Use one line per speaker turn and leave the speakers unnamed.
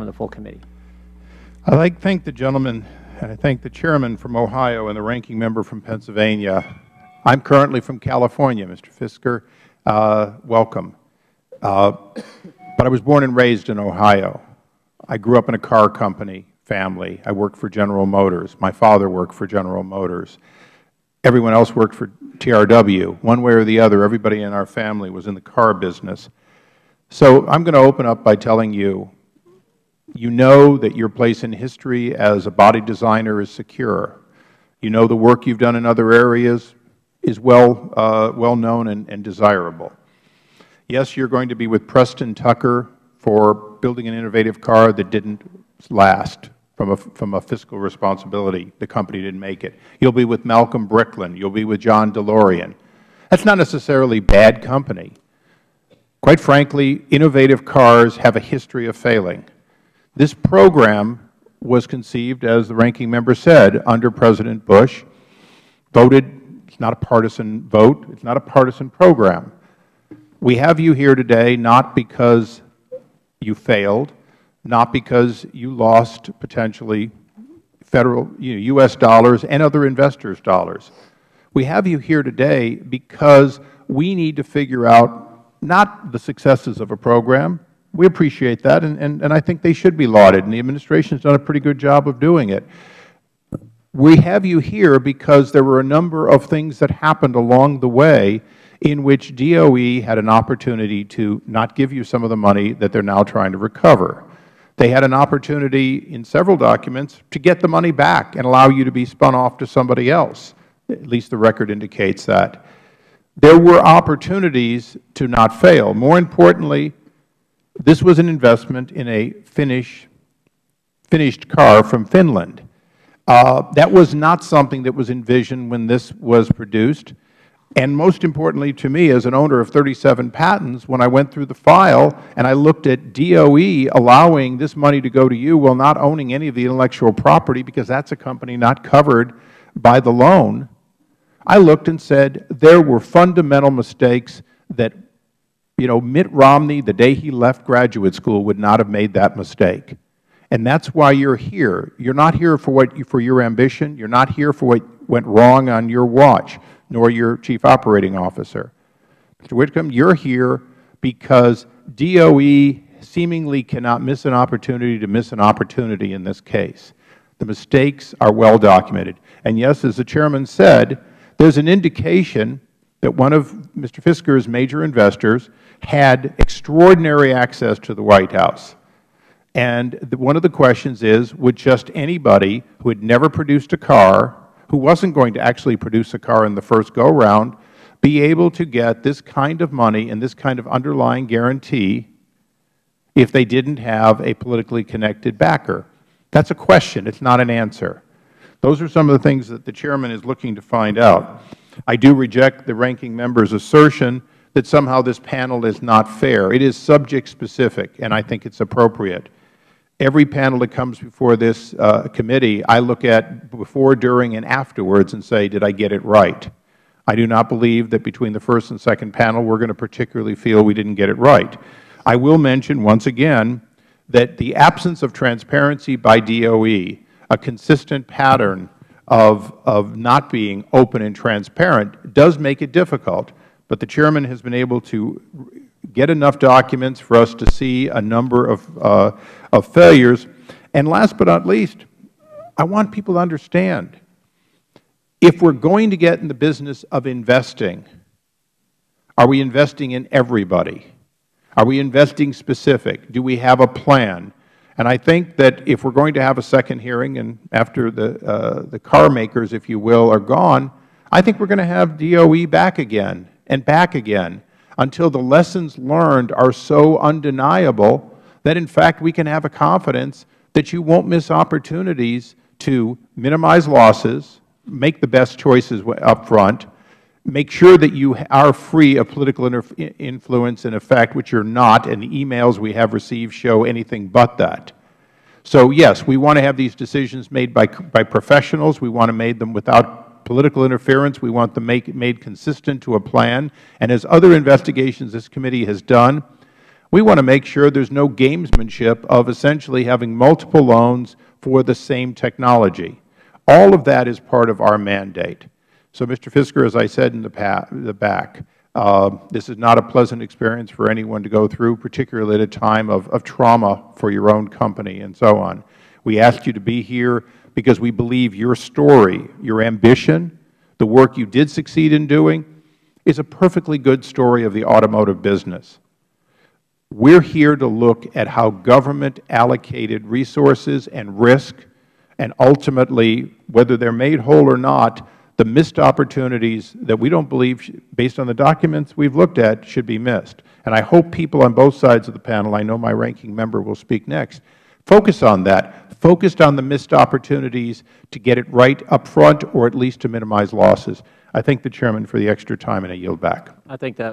from the full committee.
I'd like to thank the gentleman, and I thank the chairman from Ohio and the ranking member from Pennsylvania. I'm currently from California, Mr. Fisker. Welcome. But I was born and raised in Ohio. I grew up in a car company family. I worked for General Motors. My father worked for General Motors. Everyone else worked for TRW. One way or the other, everybody in our family was in the car business. So I'm going to open up by telling you, you know that your place in history as a body designer is secure. You know the work you've done in other areas is well known and desirable. Yes, you're going to be with Preston Tucker for building an innovative car that didn't last from a fiscal responsibility. The company didn't make it. You'll be with Malcolm Bricklin. You'll be with John DeLorean. That's not necessarily bad company. Quite frankly, innovative cars have a history of failing. This program was conceived, as the ranking member said, under President Bush. Voted, it's not a partisan vote, it's not a partisan program. We have you here today not because you failed, not because you lost potentially Federal, U.S. dollars and other investors' dollars. We have you here today because we need to figure out not the successes of a program. We appreciate that, and I think they should be lauded, and the administration has done a pretty good job of doing it. We have you here because there were a number of things that happened along the way in which DOE had an opportunity to not give you some of the money that they are now trying to recover. They had an opportunity in several documents to get the money back and allow you to be spun off to somebody else. At least the record indicates that. There were opportunities to not fail. More importantly, this was an investment in a finished car from Finland. That was not something that was envisioned when this was produced. And most importantly to me, as an owner of 37 patents, when I went through the file and I looked at DOE allowing this money to go to you while not owning any of the intellectual property, because that's a company not covered by the loan, I looked and said there were fundamental mistakes that, Mitt Romney, the day he left graduate school, would not have made that mistake. And that's why you're here. You're not here for your ambition. You're not here for what went wrong on your watch, nor your chief operating officer. Mr. Whitcomb, you're here because DOE seemingly cannot miss an opportunity to miss an opportunity in this case. The mistakes are well documented. And yes, as the chairman said, there's an indication that one of Mr. Fisker's major investors had extraordinary access to the White House. And one of the questions is, would just anybody who had never produced a car, who wasn't going to actually produce a car in the first go-round, be able to get this kind of money and this kind of underlying guarantee if they didn't have a politically connected backer? That's a question. It's not an answer. Those are some of the things that the chairman is looking to find out. I do reject the ranking member's assertion that somehow this panel is not fair. It is subject-specific, and I think it's appropriate. Every panel that comes before this committee, I look at before, during, and afterwards and say, did I get it right? I do not believe that between the first and second panel we're going to particularly feel we didn't get it right. I will mention once again that the absence of transparency by DOE, a consistent pattern of not being open and transparent, does make it difficult. But the chairman has been able to get enough documents for us to see a number of failures. And last but not least, I want people to understand, if we're going to get in the business of investing, are we investing in everybody? Are we investing specific? Do we have a plan? And I think that if we're going to have a second hearing, and after the car makers, if you will, are gone, I think we're going to have DOE back again and back again until the lessons learned are so undeniable that, in fact, we can have a confidence that you won't miss opportunities to minimize losses, make the best choices up front, make sure that you are free of political influence and effect, which you're not, and the emails we have received show anything but that. So, yes, we want to have these decisions made by professionals. We want to make them without political interference. We want them made consistent to a plan. And as other investigations this committee has done, We want to make sure there's no gamesmanship of essentially having multiple loans for the same technology. All of that is part of our mandate. So, Mr. Fisker, as I said in the back, this is not a pleasant experience for anyone to go through, particularly at a time of trauma for your own company and so on. We asked you to be here because we believe your story, your ambition, the work you did succeed in doing, is a perfectly good story of the automotive business. We're here to look at how government allocated resources and risk, and ultimately, whether they're made whole or not, the missed opportunities that we don't believe, based on the documents we've looked at, should be missed. And I hope people on both sides of the panel, I know my ranking member will speak next, focus on that, focused on the missed opportunities to get it right up front or at least to minimize losses. I thank the Chairman for the extra time, and I yield back.
I think that